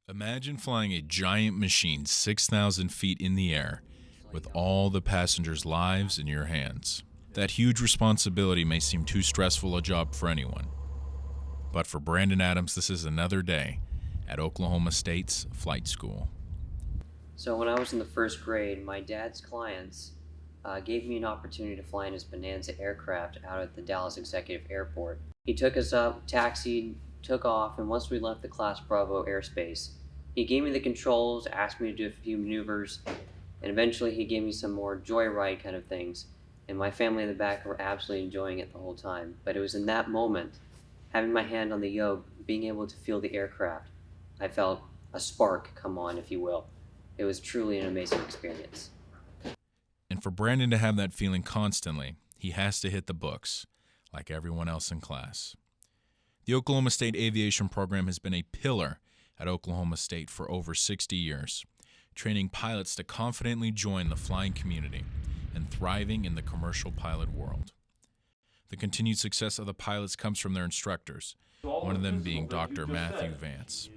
Imagine flying a giant machine 6,000 feet in the air with all the passengers' lives in your hands. That huge responsibility may seem too stressful a job for anyone. But for Branden Adams, this is another day at Oklahoma State's flight school. So when I was in the first grade, my dad's clients gave me an opportunity to fly in his Bonanza aircraft out at the Dallas Executive Airport. He took us up, taxied, took off, and once we left the Class Bravo airspace, he gave me the controls, asked me to do a few maneuvers, and eventually he gave me some more joyride kind of things. And my family in the back were absolutely enjoying it the whole time. But it was in that moment, having my hand on the yoke, being able to feel the aircraft, I felt a spark come on, if you will. It was truly an amazing experience. And for Branden to have that feeling constantly, he has to hit the books, like everyone else in class. The Oklahoma State Aviation Program has been a pillar at Oklahoma State for over 60 years, training pilots to confidently join the flying community and thriving in the commercial pilot world. The continued success of the pilots comes from their instructors, one of them being Dr. Matthew Vance.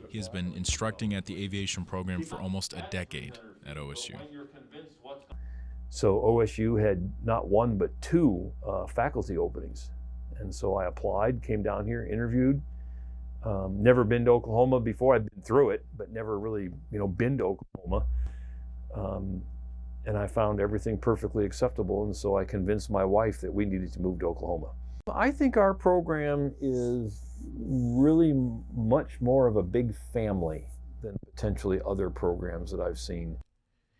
He has been instructing at the aviation program for almost a decade at OSU. So OSU had not one but two faculty openings. And so I applied, came down here, interviewed. Never been to Oklahoma before. I'd been through it, but never really, been to Oklahoma. And I found everything perfectly acceptable, and so I convinced my wife that we needed to move to Oklahoma. I think our program is really much more of a big family than potentially other programs that I've seen.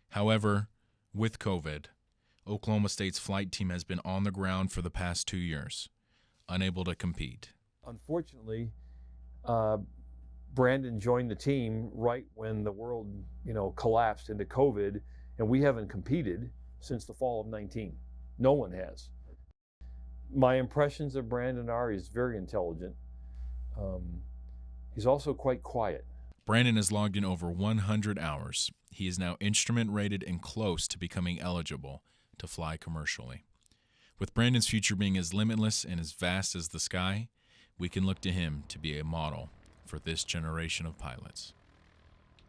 However, with COVID, Oklahoma State's flight team has been on the ground for the past 2 years, unable to compete. Unfortunately, Branden joined the team right when the world, collapsed into COVID, and we haven't competed since the fall of 19. No one has. My impressions of Branden are he's very intelligent. He's also quite quiet. Branden has logged in over 100 hours. He is now instrument rated and close to becoming eligible to fly commercially. With Branden's future being as limitless and as vast as the sky, we can look to him to be a model for this generation of pilots.